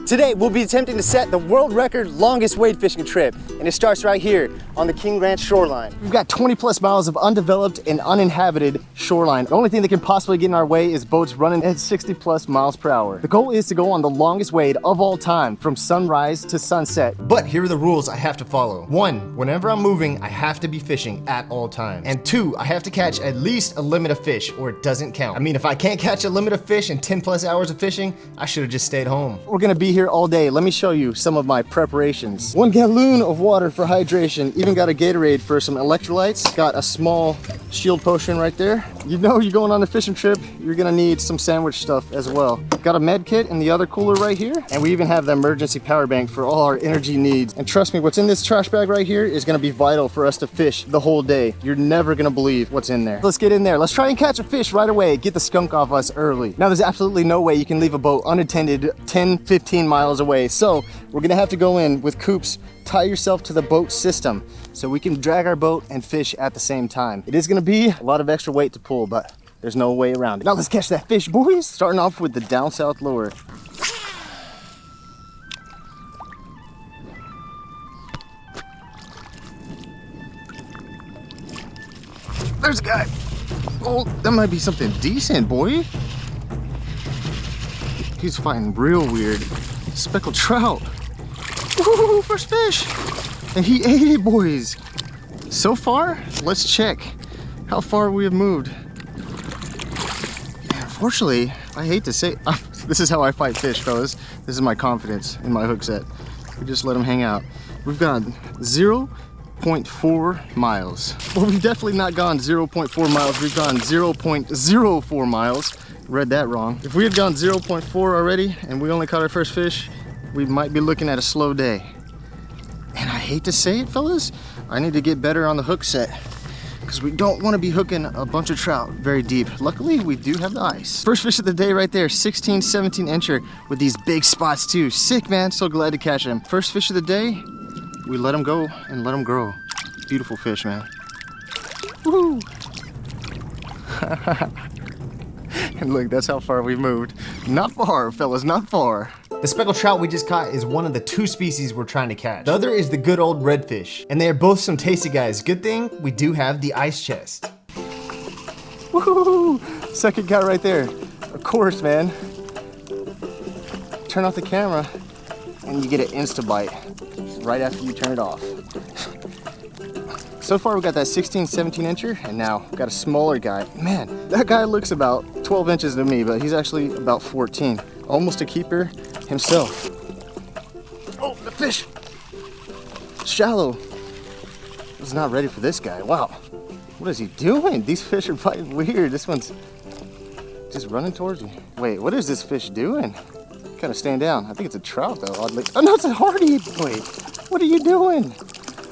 Today, we'll be attempting to set the world record longest wade fishing trip, and it starts right here on the King Ranch Shoreline. We've got 20 plus miles of undeveloped and uninhabited shoreline. The only thing that can possibly get in our way is boats running at 60 plus miles per hour. The goal is to go on the longest wade of all time from sunrise to sunset. But here are the rules I have to follow. 1, whenever I'm moving, I have to be fishing at all times. And 2, I have to catch at least a limit of fish or it doesn't count. I mean, if I can't catch a limit of fish in 10 plus hours of fishing, I should have just stayed home. We're gonna be here all day. Let me show you some of my preparations. 1 gallon of water for hydration. Even got a Gatorade for some electrolytes. Got a small shield potion right there. You know you're going on a fishing trip, you're gonna need some sandwich stuff as well. Got a med kit in the other cooler right here. And we even have the emergency power bank for all our energy needs. And trust me, what's in this trash bag right here is gonna be vital for us to fish the whole day. You're never gonna believe what's in there. Let's get in there. Let's try and catch a fish right away. Get the skunk off us early. Now there's absolutely no way you can leave a boat unattended 10, 15 miles away. So we're gonna have to go in with coops, tie yourself to the boat system so we can drag our boat and fish at the same time. It is gonna be a lot of extra weight to pull, but there's no way around it. Now let's catch that fish, boys. Starting off with the down south lure. There's a guy. Oh, that might be something decent, boy. He's fighting real weird. Speckled trout. Woo, first fish. And he ate it, boys. So far, let's check how far we have moved. And unfortunately, I hate to say, this is how I fight fish, fellas. This is my confidence in my hook set. We just let them hang out. We've gone 0.4 miles. Well, we've definitely not gone 0.4 miles. We've gone 0.04 miles. Read that wrong. If we had gone 0.4 already and we only caught our first fish, we might be looking at a slow day. And I hate to say it, fellas, I need to get better on the hook set because we don't want to be hooking a bunch of trout very deep. Luckily, we do have the ice. First fish of the day right there, 16, 17 incher with these big spots too. Sick, man, so glad to catch him. First fish of the day, we let them go and let them grow. Beautiful fish, man. Woo! And look, that's how far we moved. Not far, fellas, not far. The speckled trout we just caught is one of the 2 species we're trying to catch. The other is the good old redfish. And they are both some tasty guys. Good thing we do have the ice chest. Woohoo! Second guy right there. Of course, man. Turn off the camera and you get an insta bite right after you turn it off. So far we got that 16, 17 incher, and now we've got a smaller guy. Man, that guy looks about 12 inches to me, but he's actually about 14. Almost a keeper himself. Oh, the fish! Shallow. I was not ready for this guy. Wow. What is he doing? These fish are biting weird. This one's just running towards me. Wait, what is this fish doing? Kind of staying down. I think it's a trout though, oddly. Oh no, it's a hardy. Wait, what are you doing?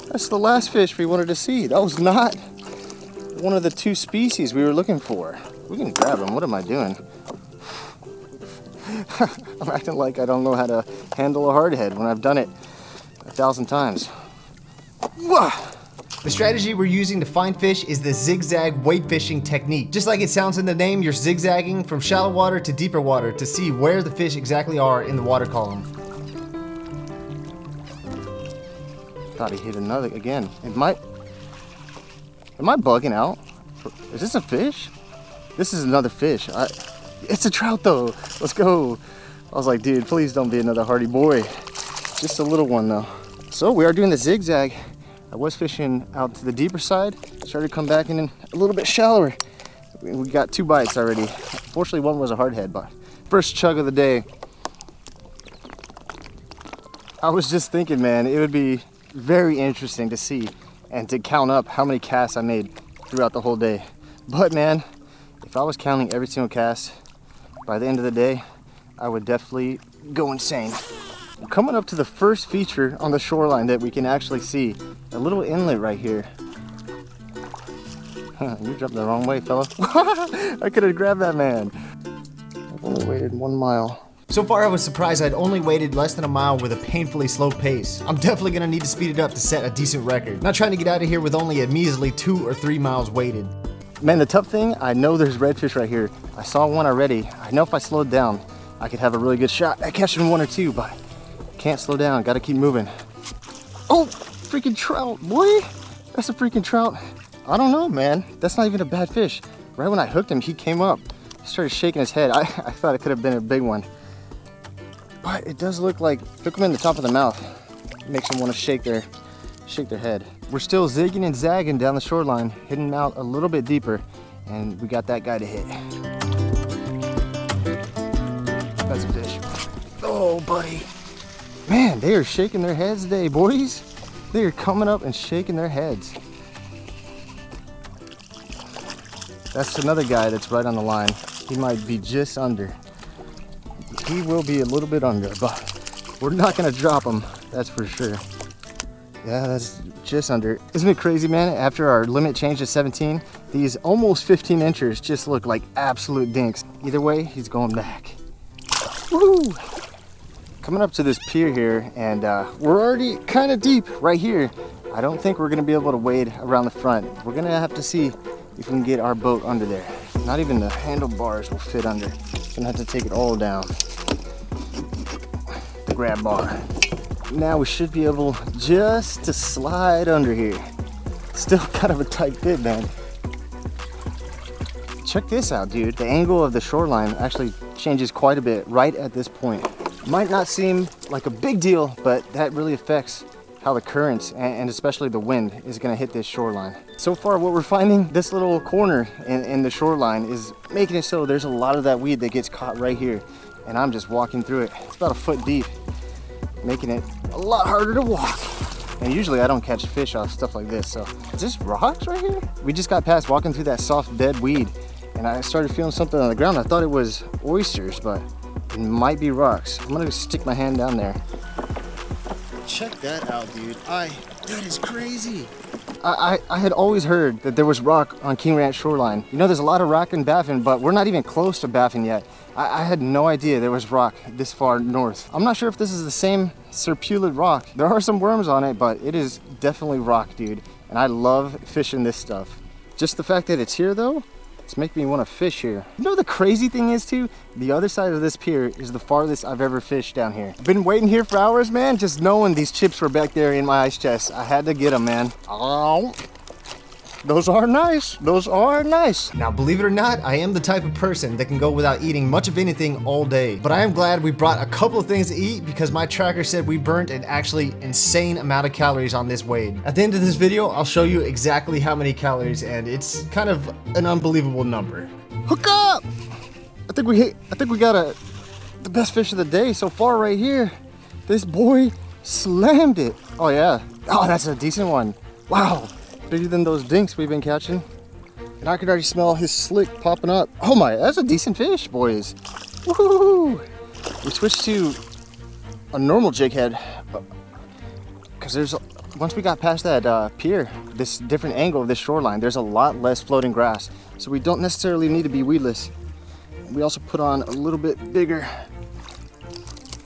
That's the last fish we wanted to see. That was not one of the 2 species we were looking for. We can grab him. What am I doing? I'm acting like I don't know how to handle a hardhead when I've done it 1,000 times. Whoa. The strategy we're using to find fish is the zigzag wade fishing technique. Just like it sounds in the name, you're zigzagging from shallow water to deeper water to see where the fish exactly are in the water column. Thought he hit another again. Am I bugging out? Is this a fish? This is another fish. It's a trout though. Let's go. I was like, dude, please don't be another hardy boy. Just a little one though. So we are doing the zigzag. I was fishing out to the deeper side. Started to come back in a little bit shallower. We got 2 bites already. Fortunately, one was a hardhead, but first chug of the day. I was just thinking, man, it would be very interesting to see and to count up how many casts I made throughout the whole day. But man, if I was counting every single cast, by the end of the day, I would definitely go insane. We're coming up to the first feature on the shoreline that we can actually see. A little inlet right here. You jumped the wrong way, fella. I could have grabbed that man. I've only waited 1 mile. So far I was surprised I'd only waited less than a mile with a painfully slow pace. I'm definitely gonna need to speed it up to set a decent record. Not trying to get out of here with only a measly 2 or 3 miles waited. Man, the tough thing, I know there's redfish right here. I saw one already. I know if I slowed down, I could have a really good shot at catching one or two, but can't slow down, gotta keep moving. Oh, freaking trout, boy. That's a freaking trout. I don't know, man. That's not even a bad fish. Right when I hooked him, he came up. He started shaking his head. I thought it could have been a big one. But it does look like, hook him in the top of the mouth. Makes them want to shake their head. We're still zigging and zagging down the shoreline, hitting them out a little bit deeper, and we got that guy to hit. That's a fish. Oh, buddy. Man, they are shaking their heads today, boys. They are coming up and shaking their heads. That's another guy that's right on the line. He might be just under. He will be a little bit under, but we're not gonna drop him, that's for sure. Yeah, that's just under. Isn't it crazy, man? After our limit changed to 17, these almost 15 inchers just look like absolute dinks. Either way, he's going back. Woo! Coming up to this pier here, and we're already kind of deep right here. I don't think we're gonna be able to wade around the front. We're gonna have to see if we can get our boat under there. Not even the handlebars will fit under. Gonna have to take it all down. The grab bar. Now we should be able just to slide under here. Still kind of a tight fit, man. Check this out, dude. The angle of the shoreline actually changes quite a bit right at this point. Might not seem like a big deal, but that really affects how the currents and especially the wind is gonna hit this shoreline. So far what we're finding, this little corner in the shoreline is making it so there's a lot of that weed that gets caught right here. And I'm just walking through it. It's about a foot deep, making it a lot harder to walk. And usually I don't catch fish off stuff like this. So is this rocks right here? We just got past walking through that soft dead weed and I started feeling something on the ground. I thought it was oysters, but it might be rocks. I'm gonna stick my hand down there. Check that out, dude. That is crazy. I had always heard that there was rock on King Ranch Shoreline. You know, there's a lot of rock in Baffin, but we're not even close to Baffin yet. I had no idea there was rock this far north. I'm not sure if this is the same serpulid rock. There are some worms on it, but it is definitely rock, dude. And I love fishing this stuff. Just the fact that it's here, though, it's making me want to fish here. You know the crazy thing is too? The other side of this pier is the farthest I've ever fished down here. I've been waiting here for hours, man, just knowing these chips were back there in my ice chest. I had to get them, man. Oh, those are nice. Those are nice. Now, believe it or not, I am the type of person that can go without eating much of anything all day. But I am glad we brought a couple of things to eat because my tracker said we burnt an actually insane amount of calories on this wade. At the end of this video, I'll show you exactly how many calories, and it's kind of an unbelievable number. Hook up! I think we got the best fish of the day so far right here. This boy slammed it. Oh yeah. Oh, that's a decent one. Wow. Bigger than those dinks we've been catching. And I could already smell his slick popping up. Oh my, that's a decent fish, boys. Woohoo! We switched to a normal jig head because once we got past that pier, this different angle of this shoreline, there's a lot less floating grass. So we don't necessarily need to be weedless. We also put on a little bit bigger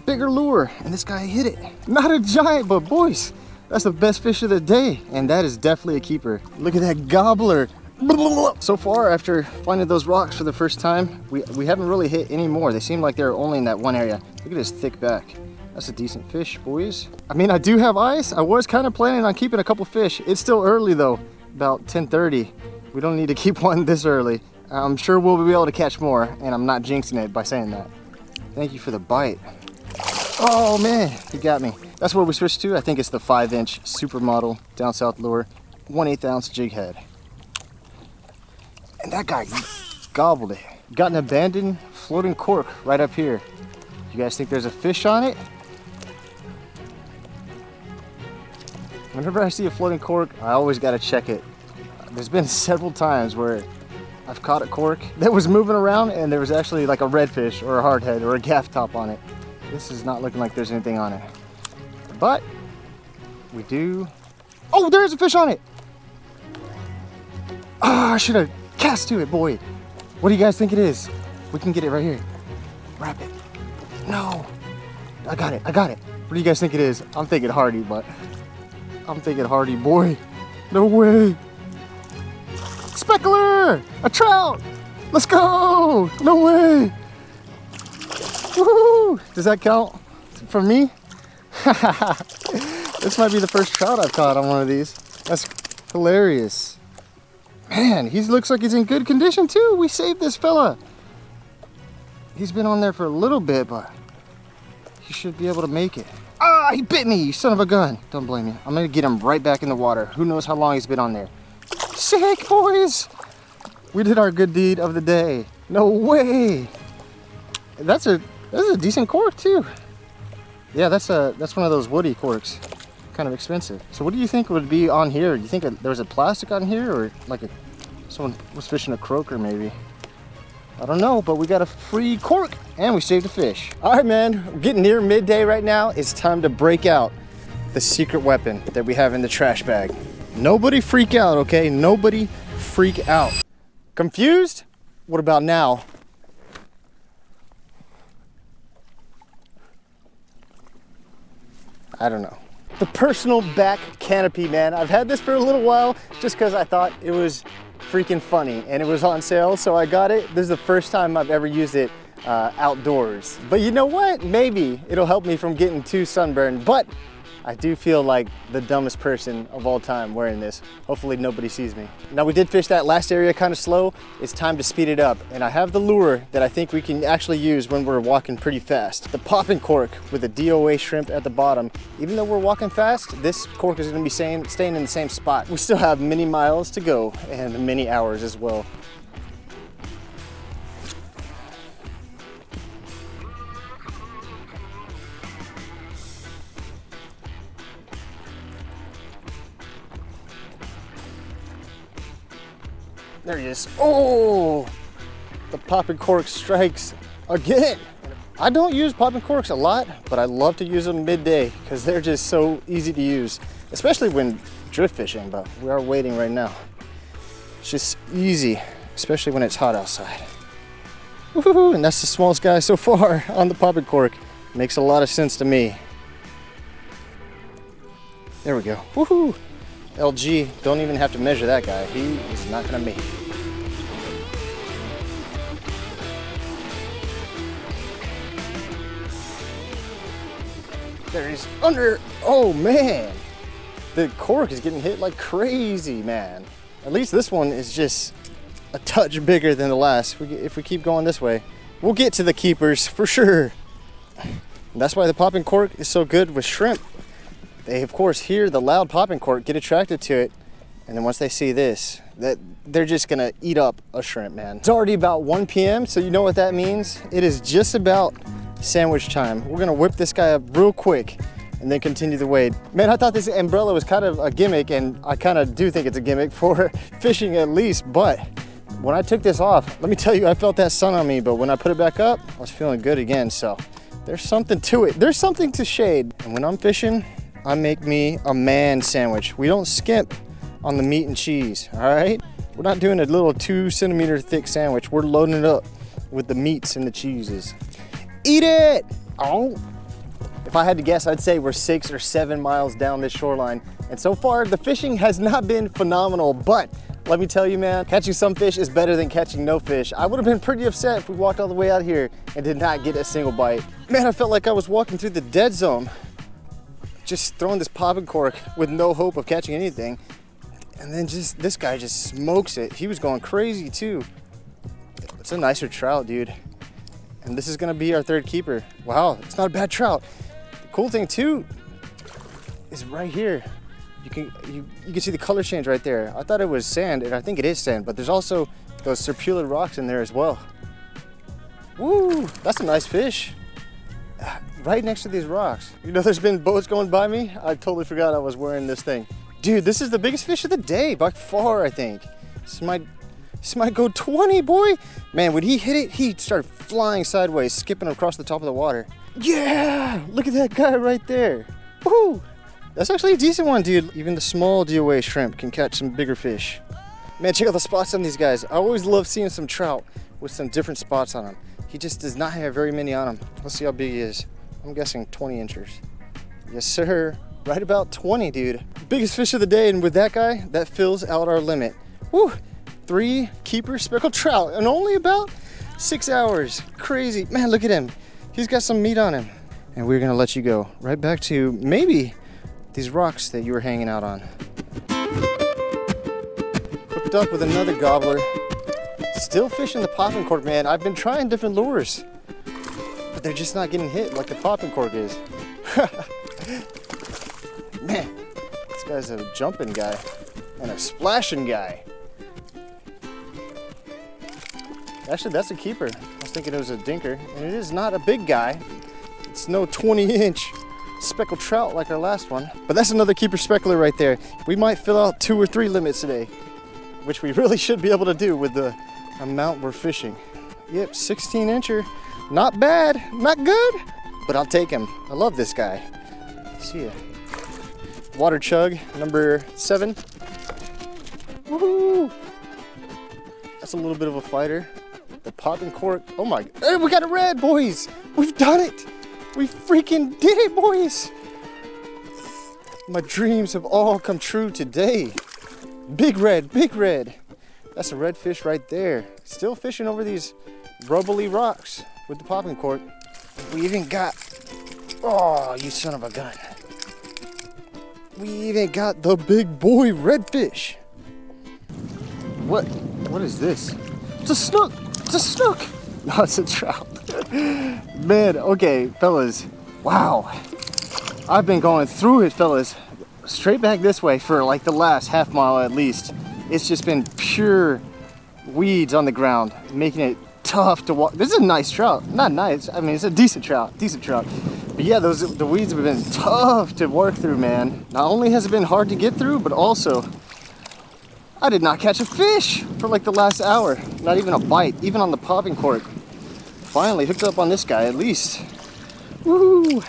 lure, and this guy hit it. Not a giant, but boys, that's the best fish of the day, and that is definitely a keeper. Look at that gobbler. So far, after finding those rocks for the first time, we haven't really hit any more. They seem like they're only in that one area. Look at his thick back. That's a decent fish, boys. I mean, I do have ice. I was kind of planning on keeping a couple fish. It's still early though, about 10:30. We don't need to keep one this early. I'm sure we'll be able to catch more, and I'm not jinxing it by saying that. Thank you for the bite. Oh man, he got me. That's where we switched to. I think it's the 5-inch supermodel down south lure, 1/8 ounce jig head. And that guy gobbled it. Got an abandoned floating cork right up here. You guys think there's a fish on it? Whenever I see a floating cork, I always gotta check it. There's been several times where I've caught a cork that was moving around and there was actually like a redfish or a hardhead or a gaff top on it. This is not looking like there's anything on it. But we do. Oh, there is a fish on it. Ah, I should have cast to it, boy. What do you guys think it is? We can get it right here. Wrap it. No. I got it. What do you guys think it is? I'm thinking hardy, but I'm thinking hardy, boy. No way. Speckler! A trout! Let's go! No way! Woo! Does that count for me? This might be the first trout I've caught on one of these. That's hilarious. Man, he looks like he's in good condition too. We saved this fella. He's been on there for a little bit, but he should be able to make it. Ah, he bit me, you son of a gun. Don't blame me. I'm gonna get him right back in the water. Who knows how long he's been on there. Sick, boys. We did our good deed of the day. No way. That's a decent cork too. Yeah, that's one of those woody corks. Kind of expensive. So what do you think would be on here? Do you think there was a plastic on here, or like someone was fishing a croaker maybe? I don't know, but we got a free cork and we saved a fish. All right, man, we're getting near midday right now. It's time to break out the secret weapon that we have in the trash bag. Nobody freak out, okay? Nobody freak out. Confused? What about now? I don't know. The personal back canopy, man. I've had this for a little while just because I thought it was freaking funny and it was on sale, so I got it. This is the first time I've ever used it outdoors. But you know what? Maybe it'll help me from getting too sunburned, but I do feel like the dumbest person of all time wearing this. Hopefully nobody sees me. Now, we did fish that last area kind of slow. It's time to speed it up. And I have the lure that I think we can actually use when we're walking pretty fast. The popping cork with a DOA shrimp at the bottom. Even though we're walking fast, this cork is gonna be staying in the same spot. We still have many miles to go and many hours as well. There he is. Oh, the popping cork strikes again. I don't use popping corks a lot, but I love to use them midday because they're just so easy to use, especially when drift fishing, but we are waiting right now. It's just easy, especially when it's hot outside. Woohoo, and that's the smallest guy so far on the popping cork. Makes a lot of sense to me. There we go. Woohoo! LG, don't even have to measure that guy. He is not gonna make it. There he's under. Oh man, the cork is getting hit like crazy, man. At least this one is just a touch bigger than the last. If we keep going this way, we'll get to the keepers for sure. And that's why the popping cork is so good with shrimp. They of course hear the loud popping cork, get attracted to it, and then once they see this, they're just gonna eat up a shrimp, man. It's already about 1 p.m., so you know what that means. It is just about sandwich time. We're gonna whip this guy up real quick and then continue the wade. Man, I thought this umbrella was kind of a gimmick, and I kind of do think it's a gimmick for fishing at least, but when I took this off, let me tell you, I felt that sun on me, but when I put it back up, I was feeling good again, so there's something to it. There's something to shade. And when I'm fishing, I make me a man sandwich. We don't skimp on the meat and cheese, all right? We're not doing a little 2 centimeter thick sandwich. We're loading it up with the meats and the cheeses. Eat it! Oh. If I had to guess, I'd say we're 6 or 7 miles down this shoreline. And so far, the fishing has not been phenomenal, but let me tell you, man, catching some fish is better than catching no fish. I would have been pretty upset if we walked all the way out here and did not get a single bite. Man, I felt like I was walking through the dead zone, just throwing this popping cork with no hope of catching anything. And then this guy just smokes it. He was going crazy too. It's a nicer trout, dude. And this is gonna be our 3rd keeper. Wow, it's not a bad trout. The cool thing too is right here. You can see the color change right there. I thought it was sand, and I think it is sand, but there's also those serpulid rocks in there as well. Woo, that's a nice fish. Right next to these rocks. You know, there's been boats going by me. I totally forgot I was wearing this thing. Dude, this is the biggest fish of the day by far, I think. This might go 20, boy. Man, when he hit it, he started flying sideways, skipping across the top of the water. Yeah, look at that guy right there. Woo! That's actually a decent one, dude. Even the small DOA shrimp can catch some bigger fish. Man, check out the spots on these guys. I always love seeing some trout with some different spots on them. He just does not have very many on him. Let's see how big he is. I'm guessing 20 inches. Yes, sir. Right about 20, dude. Biggest fish of the day, and with that guy, that fills out our limit. Woo! 3 keeper speckled trout in only about 6 hours. Crazy. Man, look at him. He's got some meat on him. And we're gonna let you go right back to maybe these rocks that you were hanging out on. Hooked up with another gobbler. Still fishing the popping cork, man. I've been trying different lures, but they're just not getting hit like the popping cork is. Man, this guy's a jumping guy and a splashing guy. Actually, that's a keeper. I was thinking it was a dinker, and it is not a big guy. It's no 20-inch speckled trout like our last one, but that's another keeper speckler right there. We might fill out 2 or 3 limits today, which we really should be able to do with the amount we're fishing. Yep, 16-incher. Not bad, not good, but I'll take him. I love this guy. See ya. Water chug, number 7. Woohoo! That's a little bit of a fighter. The popping cork, oh my, hey, we got a red, boys! We've done it! We freaking did it, boys! My dreams have all come true today. Big red, big red. That's a redfish right there. Still fishing over these rubbly rocks with the popping cork. We even got, oh, you son of a gun. We even got the big boy redfish. What is this? It's a snook, it's a snook. No, it's a trout. Man, okay, fellas, wow. I've been going through it, fellas. Straight back this way for like the last half mile at least. It's just been pure weeds on the ground, making it tough to walk. This is a nice trout. Not nice, I mean, it's a decent trout. But yeah, the weeds have been tough to work through, man. Not only has it been hard to get through, but also, I did not catch a fish for like the last hour. Not even a bite, even on the popping cork. Finally hooked up on this guy at least. Woo!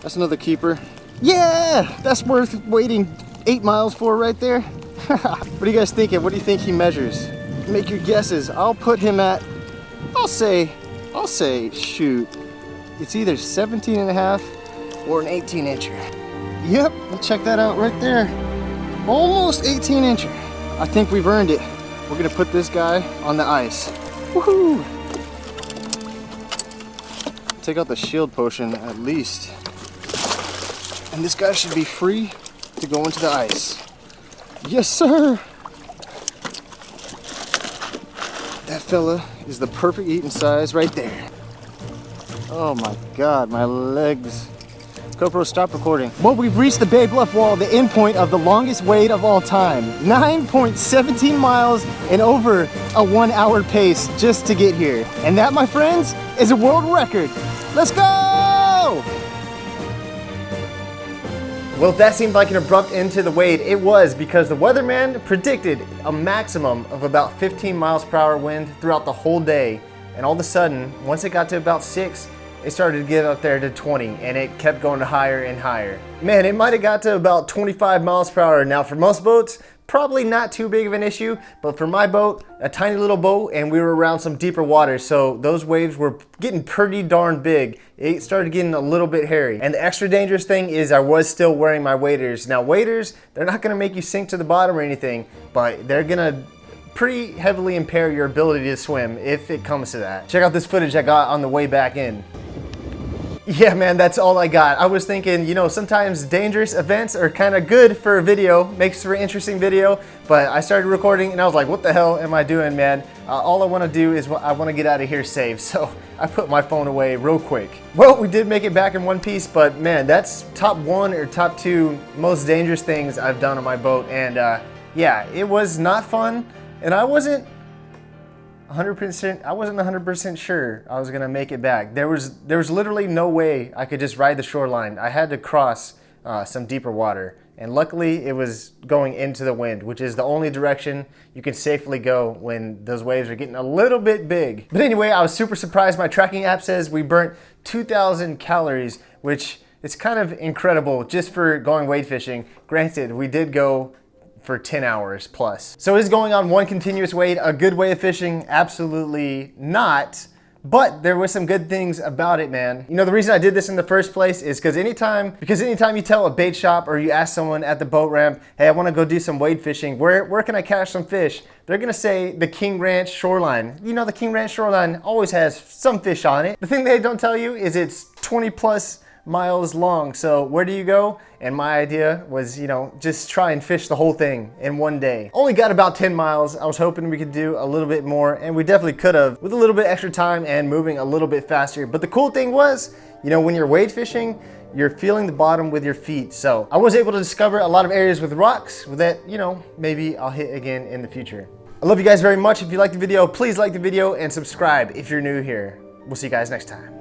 That's another keeper. Yeah, that's worth waiting 8 miles for right there. What are you guys thinking? What do you think he measures? Make your guesses. I'll put him at, I'll say, shoot. It's either 17 and a half or an 18-incher. Yep, check that out right there. Almost 18-incher. I think we've earned it. We're gonna put this guy on the ice. Woohoo! Take out the shield potion at least. And this guy should be free to go into the ice. Yes, sir! That fella is the perfect eating size right there. Oh my God, my legs. GoPro, stop recording. Well, we've reached the Bay Bluff Wall, the end point of the longest wade of all time. 9.17 miles and over a 1-hour pace just to get here. And that, my friends, is a world record. Let's go! Well, if that seemed like an abrupt end to the wade, it was, because the weatherman predicted a maximum of about 15 miles per hour wind throughout the whole day. And all of a sudden, once it got to about 6, it started to get up there to 20, and it kept going higher and higher. Man, it might have got to about 25 miles per hour. Now, for most boats, probably not too big of an issue, but for my boat, a tiny little boat, and we were around some deeper waters, so those waves were getting pretty darn big. It started getting a little bit hairy. And the extra dangerous thing is I was still wearing my waders. Now, waders, they're not gonna make you sink to the bottom or anything, but they're gonna pretty heavily impair your ability to swim if it comes to that. Check out this footage I got on the way back in. Yeah, man, that's all I got. I was thinking, you know, sometimes dangerous events are kind of good for a video, makes for an interesting video, but I started recording and I was like, what the hell am I doing, man? All I want to do is I want to get out of here safe, so I put my phone away real quick. Well, we did make it back in one piece, but man, that's top 1 or top 2 most dangerous things I've done on my boat, and yeah, it was not fun, and I wasn't 100% sure I was gonna make it back. There was literally no way I could just ride the shoreline. I had to cross some deeper water, and luckily it was going into the wind, which is the only direction you can safely go when those waves are getting a little bit big. But anyway, I was super surprised. My tracking app says we burnt 2,000 calories, which is kind of incredible just for going wade fishing. Granted, we did go for 10 hours plus. So is going on one continuous wade a good way of fishing? Absolutely not. But there were some good things about it, man. You know, the reason I did this in the first place is because anytime you tell a bait shop or you ask someone at the boat ramp, hey, I want to go do some wade fishing, where can I catch some fish? They're gonna say the King Ranch Shoreline. You know, the King Ranch Shoreline always has some fish on it. The thing they don't tell you is it's 20 plus miles long. So where do you go? And my idea was, you know, just try and fish the whole thing in one day. Only got about 10 miles. I was hoping we could do a little bit more, and we definitely could have with a little bit extra time and moving a little bit faster. But the cool thing was, you know, when you're wade fishing, you're feeling the bottom with your feet. So I was able to discover a lot of areas with rocks that, you know, maybe I'll hit again in the future. I love you guys very much. If you liked the video, please like the video and subscribe if you're new here. We'll see you guys next time.